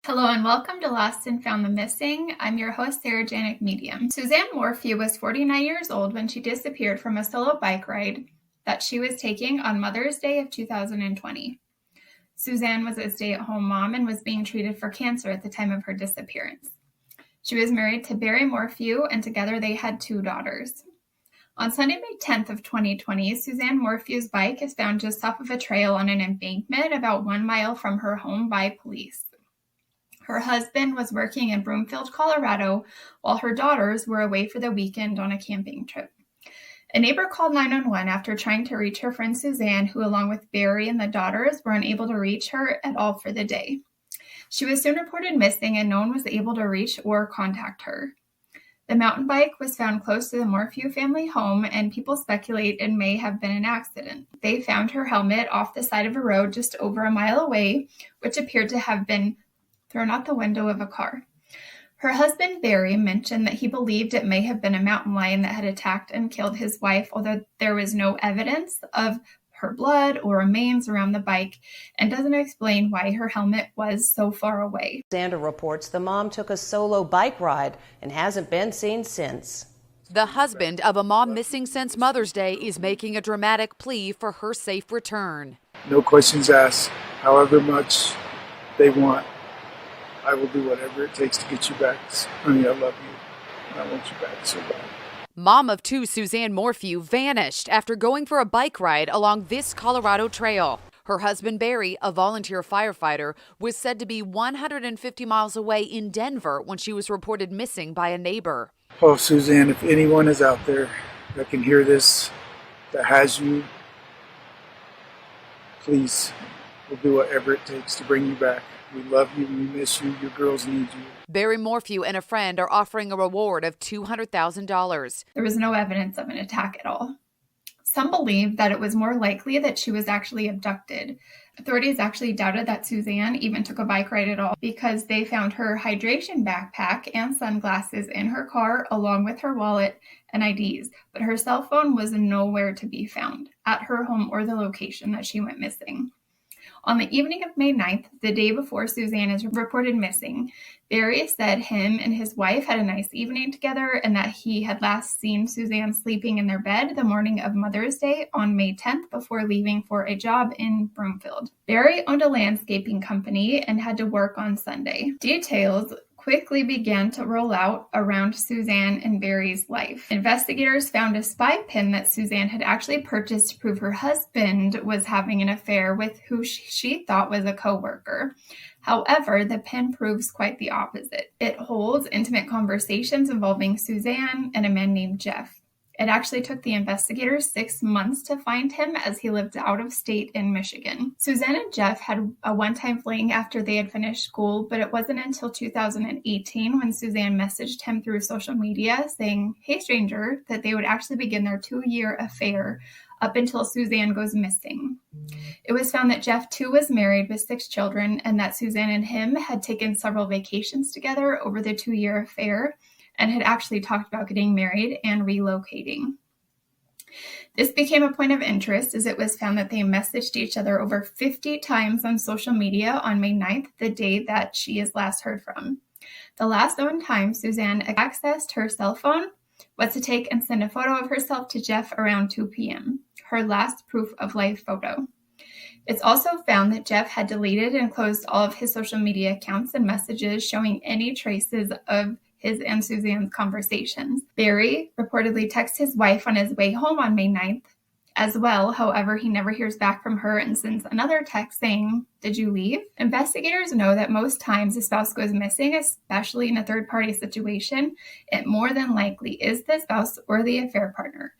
Hello and welcome to Lost and Found the Missing. I'm your host, Sarah Janik Medium. Suzanne Morphew was 49 years old when she disappeared from a solo bike ride that she was taking on Mother's Day of 2020. Suzanne was a stay-at-home mom and was being treated for cancer at the time of her disappearance. She was married to Barry Morphew, and together they had 2 daughters. On Sunday, May 10th of 2020, Suzanne Morphew's bike is found just off of a trail on an embankment about 1 mile from her home by police. Her husband was working in Broomfield, Colorado, while her daughters were away for the weekend on a camping trip. A neighbor called 911 after trying to reach her friend Suzanne, who, along with Barry and the daughters, were unable to reach her at all for the day. She was soon reported missing, and no one was able to reach or contact her. The mountain bike was found close to the Morphew family home, and people speculate it may have been an accident. They found her helmet off the side of a road just over a mile away, which appeared to have been thrown out the window of a car. Her husband, Barry, mentioned that he believed it may have been a mountain lion that had attacked and killed his wife, although there was no evidence of her blood or remains around the bike, and doesn't explain why her helmet was so far away. Xander reports the mom took a solo bike ride and hasn't been seen since. The husband of a mom missing since Mother's Day is making a dramatic plea for her safe return. No questions asked. However much they want, I will do whatever it takes to get you back. Honey, I love you, and I want you back so bad. Mom of 2, Suzanne Morphew, vanished after going for a bike ride along this Colorado trail. Her husband, Barry, a volunteer firefighter, was said to be 150 miles away in Denver when she was reported missing by a neighbor. Oh, Suzanne, if anyone is out there that can hear this, that has you, please, we'll do whatever it takes to bring you back. We love you, we miss you, your girls need you. Barry Morphew and a friend are offering a reward of $200,000. There was no evidence of an attack at all. Some believe that it was more likely that she was actually abducted. Authorities actually doubted that Suzanne even took a bike ride at all because they found her hydration backpack and sunglasses in her car along with her wallet and IDs, but her cell phone was nowhere to be found at her home or the location that she went missing. On the evening of May 9th, the day before Suzanne is reported missing, Barry said him and his wife had a nice evening together and that he had last seen Suzanne sleeping in their bed the morning of Mother's Day on May 10th before leaving for a job in Broomfield. Barry owned a landscaping company and had to work on Sunday. Details quickly began to roll out around Suzanne and Barry's life. Investigators found a spy pin that Suzanne had actually purchased to prove her husband was having an affair with who she thought was a coworker. However, the pin proves quite the opposite. It holds intimate conversations involving Suzanne and a man named Jeff. It actually took the investigators 6 months to find him as he lived out of state in Michigan. Suzanne and Jeff had a one-time fling after they had finished school, but it wasn't until 2018 when Suzanne messaged him through social media saying, "Hey stranger," that they would actually begin their 2-year affair up until Suzanne goes missing. It was found that Jeff too was married with 6 children and that Suzanne and him had taken several vacations together over the 2-year affair and had actually talked about getting married and relocating. This became a point of interest as it was found that they messaged each other over 50 times on social media on May 9th, the day that she is last heard from. The last known time Suzanne accessed her cell phone was to take and send a photo of herself to Jeff around 2 p.m., her last proof of life photo. It's also found that Jeff had deleted and closed all of his social media accounts and messages showing any traces of his and Suzanne's conversations. Barry reportedly texted his wife on his way home on May 9th as well. However, he never hears back from her and sends another text saying, "Did you leave?" Investigators know that most times a spouse goes missing, especially in a third-party situation. It more than likely is the spouse or the affair partner.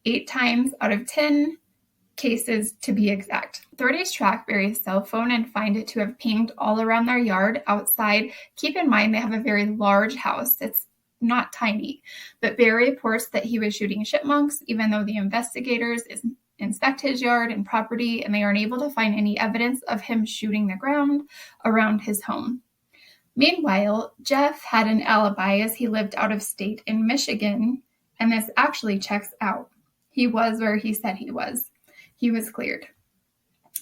8 times out of 10 cases to be exact. Authorities track Barry's cell phone and find it to have pinged all around their yard outside. Keep in mind they have a very large house. It's not tiny. But Barry reports that he was shooting chipmunks, even though the investigators inspect his yard and property, and they aren't able to find any evidence of him shooting the ground around his home. Meanwhile, Jeff had an alibi as he lived out of state in Michigan, and this actually checks out. He was where he said he was. He was cleared.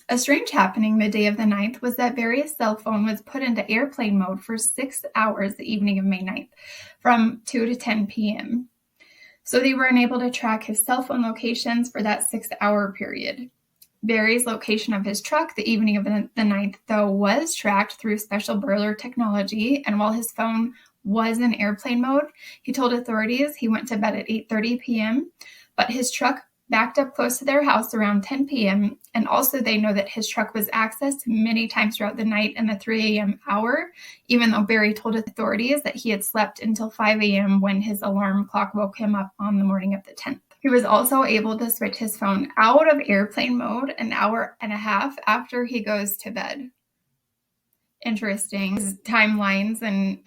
A strange happening the day of the 9th was that Barry's cell phone was put into airplane mode for 6 hours the evening of May 9th, from 2 to 10 p.m. So they were unable to track his cell phone locations for that 6-hour period. Barry's location of his truck the evening of the 9th, though, was tracked through special burglar technology, and while his phone was in airplane mode, he told authorities he went to bed at 8:30 p.m., but his truck backed up close to their house around 10 p.m., and also they know that his truck was accessed many times throughout the night in the 3 a.m. hour, even though Barry told authorities that he had slept until 5 a.m. when his alarm clock woke him up on the morning of the 10th. He was also able to switch his phone out of airplane mode an hour and a half after he goes to bed. Interesting. His timelines and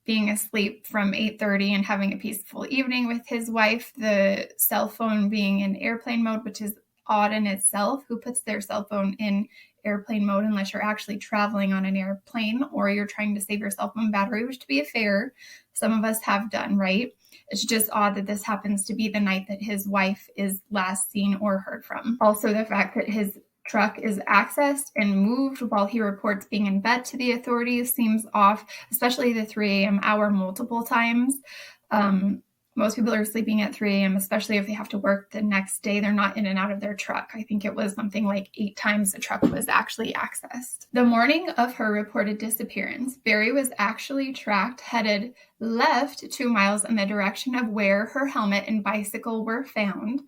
being asleep from 8:30 and having a peaceful evening with his wife, the cell phone being in airplane mode, which is odd in itself. Who puts their cell phone in airplane mode unless you're actually traveling on an airplane or you're trying to save your cell phone battery, which, to be fair, some of us have done, right? It's just odd that this happens to be the night that his wife is last seen or heard from. Also, the fact that his truck is accessed and moved while he reports being in bed to the authorities seems off, especially the 3 a.m. hour multiple times. Most people are sleeping at 3 a.m., especially if they have to work the next day. They're not in and out of their truck. I think it was something like 8 times the truck was actually accessed. The morning of her reported disappearance, Barry was actually tracked, headed left 2 miles in the direction of where her helmet and bicycle were found.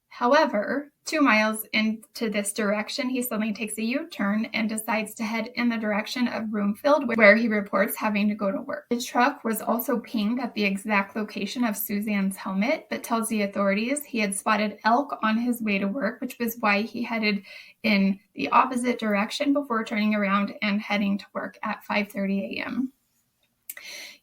However, 2 miles into this direction, he suddenly takes a U-turn and decides to head in the direction of Broomfield, where he reports having to go to work. His truck was also pinged at the exact location of Suzanne's helmet, but tells the authorities he had spotted elk on his way to work, which was why he headed in the opposite direction before turning around and heading to work at 5:30 a.m.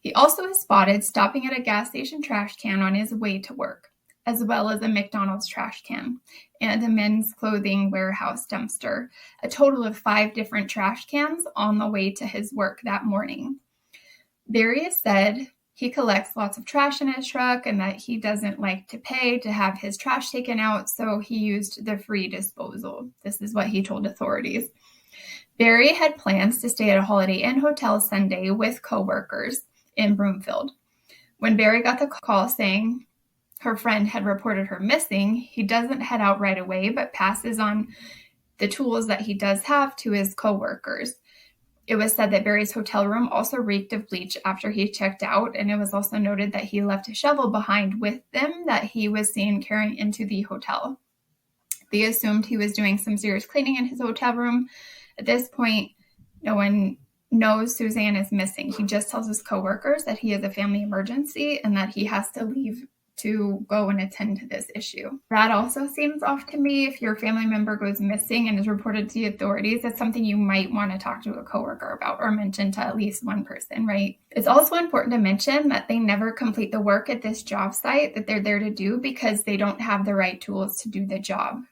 He also is spotted stopping at a gas station trash can on his way to work, as well as a McDonald's trash can and a men's clothing warehouse dumpster, a total of 5 different trash cans on the way to his work that morning. Barry has said he collects lots of trash in his truck and that he doesn't like to pay to have his trash taken out, so he used the free disposal. This is what he told authorities. Barry had plans to stay at a Holiday Inn hotel Sunday with coworkers in Broomfield. When Barry got the call saying her friend had reported her missing, he doesn't head out right away, but passes on the tools that he does have to his coworkers. It was said that Barry's hotel room also reeked of bleach after he checked out, and it was also noted that he left a shovel behind with them that he was seen carrying into the hotel. They assumed he was doing some serious cleaning in his hotel room. At this point, no one knows Suzanne is missing. He just tells his coworkers that he has a family emergency and that he has to leave to go and attend to this issue. That also seems off to me. If your family member goes missing and is reported to the authorities, that's something you might want to talk to a coworker about or mention to at least one person, right? It's also important to mention that they never complete the work at this job site that they're there to do because they don't have the right tools to do the job.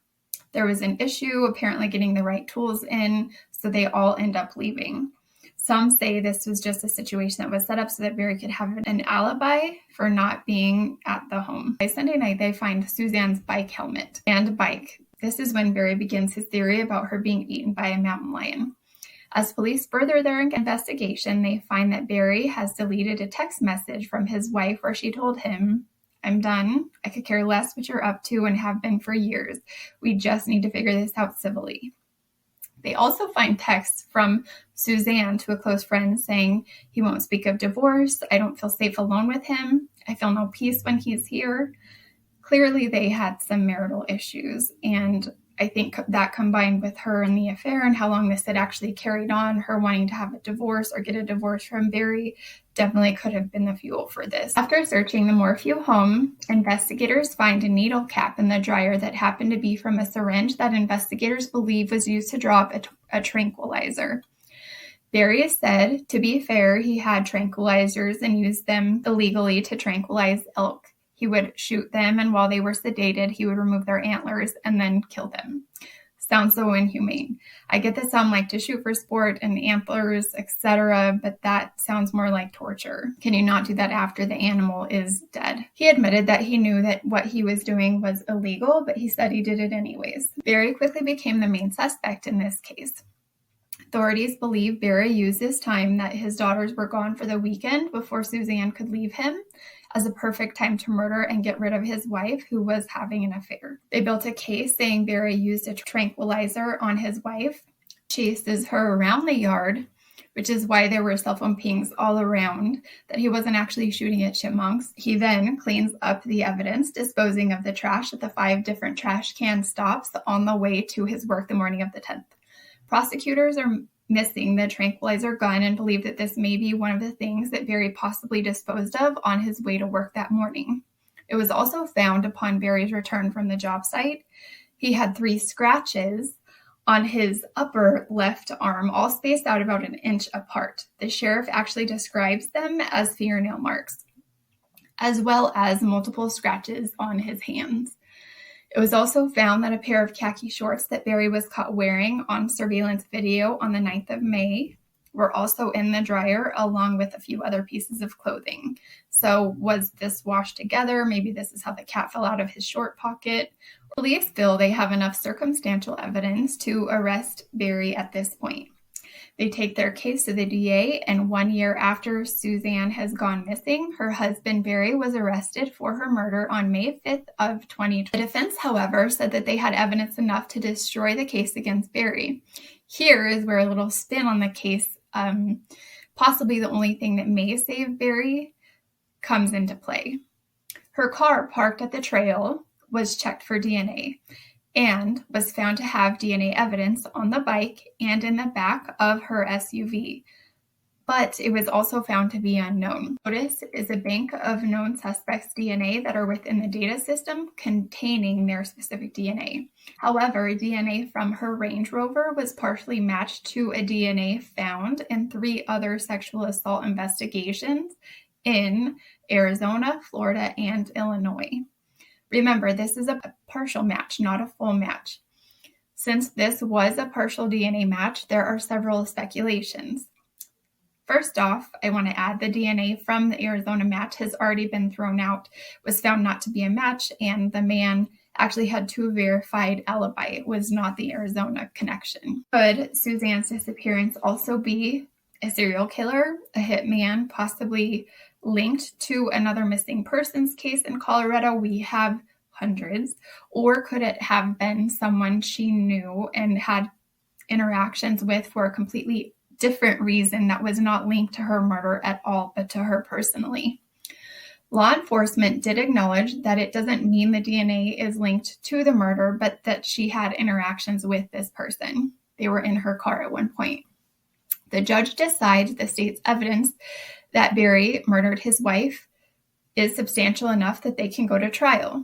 There was an issue apparently getting the right tools in, so they all end up leaving. Some say this was just a situation that was set up so that Barry could have an alibi for not being at the home. By Sunday night, they find Suzanne's bike helmet and bike. This is when Barry begins his theory about her being eaten by a mountain lion. As police further their investigation, they find that Barry has deleted a text message from his wife where she told him, "I'm done. I could care less what you're up to and have been for years. We just need to figure this out civilly." They also find texts from Suzanne to a close friend saying, "He won't speak of divorce. I don't feel safe alone with him. I feel no peace when he's here." Clearly, they had some marital issues, and I think that combined with her and the affair and how long this had actually carried on, her wanting to have a divorce or get a divorce from Barry, definitely could have been the fuel for this. After searching the Morphew home, investigators find a needle cap in the dryer that happened to be from a syringe that investigators believe was used to drop a tranquilizer. Barry is said, to be fair, he had tranquilizers and used them illegally to tranquilize elk. He would shoot them, and while they were sedated, he would remove their antlers and then kill them. Sounds so inhumane. I get that some like to shoot for sport and antlers, etc., but that sounds more like torture. Can you not do that after the animal is dead? He admitted that he knew that what he was doing was illegal, but he said he did it anyways. Barry quickly became the main suspect in this case. Authorities believe Barry used this time that his daughters were gone for the weekend before Suzanne could leave him as a perfect time to murder and get rid of his wife, who was having an affair. They built a case saying Barry used a tranquilizer on his wife, chases her around the yard, which is why there were cell phone pings all around, that he wasn't actually shooting at chipmunks. He then cleans up the evidence, disposing of the trash at the 5 different trash can stops on the way to his work the morning of the 10th. Prosecutors are missing the tranquilizer gun and believe that this may be one of the things that Barry possibly disposed of on his way to work that morning. It was also found upon Barry's return from the job site. He had 3 scratches on his upper left arm, all spaced out about 1 inch apart. The sheriff actually describes them as fingernail marks, as well as multiple scratches on his hands. It was also found that a pair of khaki shorts that Barry was caught wearing on surveillance video on the 9th of May were also in the dryer, along with a few other pieces of clothing. So was this washed together? Maybe this is how the cat fell out of his short pocket. Police feel they have enough circumstantial evidence to arrest Barry at this point. They take their case to the DA, and 1 year after Suzanne has gone missing, her husband Barry was arrested for her murder on May 5th of 2020. The defense, however, said that they had evidence enough to destroy the case against Barry. Here is where a little spin on the case, possibly the only thing that may save Barry, comes into play. Her car parked at the trail was checked for DNA and was found to have DNA evidence on the bike and in the back of her SUV. But it was also found to be unknown. Notice is a bank of known suspects' DNA that are within the data system containing their specific DNA. However, DNA from her Range Rover was partially matched to a DNA found in 3 other sexual assault investigations in Arizona, Florida, and Illinois. Remember, this is a partial match, not a full match. Since this was a partial DNA match, there are several speculations. First off, I want to add the DNA from the Arizona match has already been thrown out, was found not to be a match, and the man actually had 2 verified alibi. It was not the Arizona connection. Could Suzanne's disappearance also be a serial killer, a hitman, possibly linked to another missing persons case in Colorado? We have hundreds. Or could it have been someone she knew and had interactions with for a completely different reason that was not linked to her murder at all, but to her personally? Law enforcement did acknowledge that it doesn't mean the DNA is linked to the murder, but that she had interactions with this person. They were in her car at one point. The judge decides the state's evidence that Barry murdered his wife is substantial enough that they can go to trial.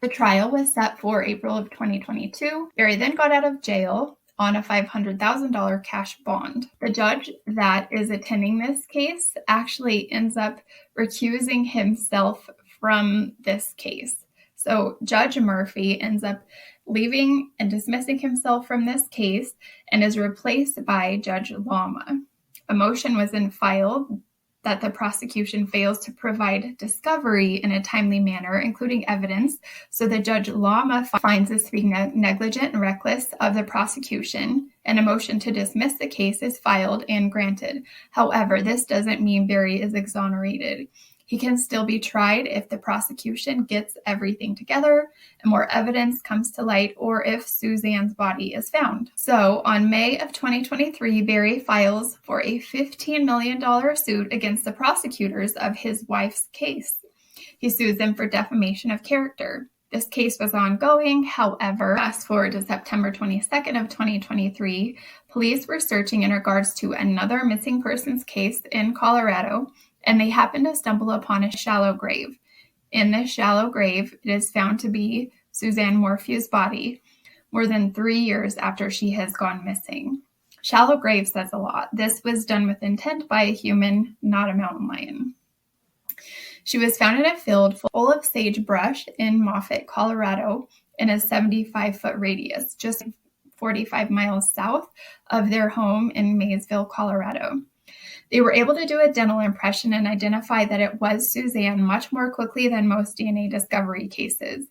The trial was set for April of 2022. Barry then got out of jail on a $500,000 cash bond. The judge that is attending this case actually ends up recusing himself from this case. So Judge Murphy ends up leaving and dismissing himself from this case and is replaced by Judge Lama. A motion was then filed that the prosecution fails to provide discovery in a timely manner, including evidence, so the Judge Lama finds this to be negligent and reckless of the prosecution, and a motion to dismiss the case is filed and granted. However, this doesn't mean Barry is exonerated. He can still be tried if the prosecution gets everything together and more evidence comes to light, or if Suzanne's body is found. So on May of 2023, Barry files for a $15 million suit against the prosecutors of his wife's case. He sues them for defamation of character. This case was ongoing. However, fast forward to September 22nd of 2023, police were searching in regards to another missing persons case in Colorado, and they happened to stumble upon a shallow grave. In this shallow grave, it is found to be Suzanne Morphew's body, more than 3 years after she has gone missing. Shallow grave says a lot. This was done with intent by a human, not a mountain lion. She was found in a field full of sagebrush in Moffett, Colorado, in a 75-foot radius, just 45 miles south of their home in Maysville, Colorado. They were able to do a dental impression and identify that it was Suzanne much more quickly than most DNA discovery cases.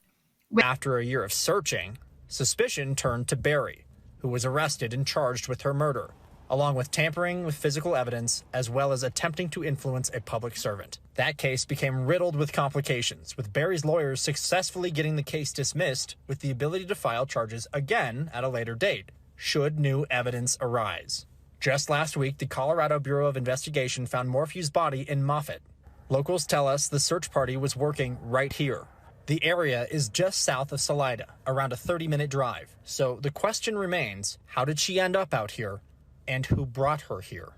After a year of searching, suspicion turned to Barry, who was arrested and charged with her murder, along with tampering with physical evidence, as well as attempting to influence a public servant. That case became riddled with complications, with Barry's lawyers successfully getting the case dismissed with the ability to file charges again at a later date, should new evidence arise. Just last week, the Colorado Bureau of Investigation found Morphew's body in Moffett. Locals tell us the search party was working right here. The area is just south of Salida, around a 30-minute drive. So the question remains, how did she end up out here, and who brought her here?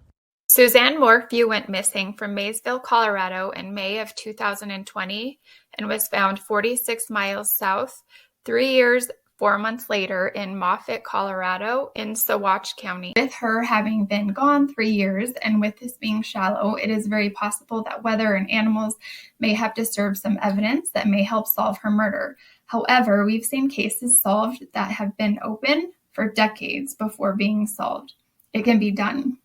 Suzanne Morphew went missing from Maysville, Colorado in May of 2020 and was found 46 miles south, 3 years, 4 months later in Moffett, Colorado in Saguache County. With her having been gone 3 years and with this being shallow, it is very possible that weather and animals may have disturbed some evidence that may help solve her murder. However, we've seen cases solved that have been open for decades before being solved. It can be done.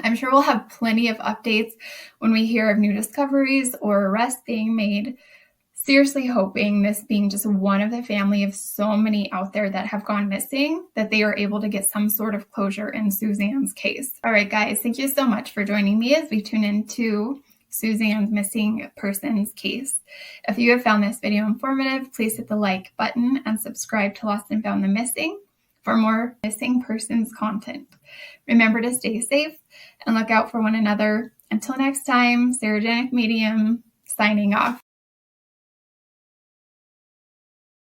I'm sure we'll have plenty of updates when we hear of new discoveries or arrests being made. Seriously hoping, this being just one of the family of so many out there that have gone missing, that they are able to get some sort of closure in Suzanne's case. All right, guys, thank you so much for joining me as we tune into Suzanne's missing persons case. If you have found this video informative, please hit the like button and subscribe to Lost and Found the Missing for more missing persons content. Remember to stay safe and look out for one another. Until next time, Sarah Medium signing off.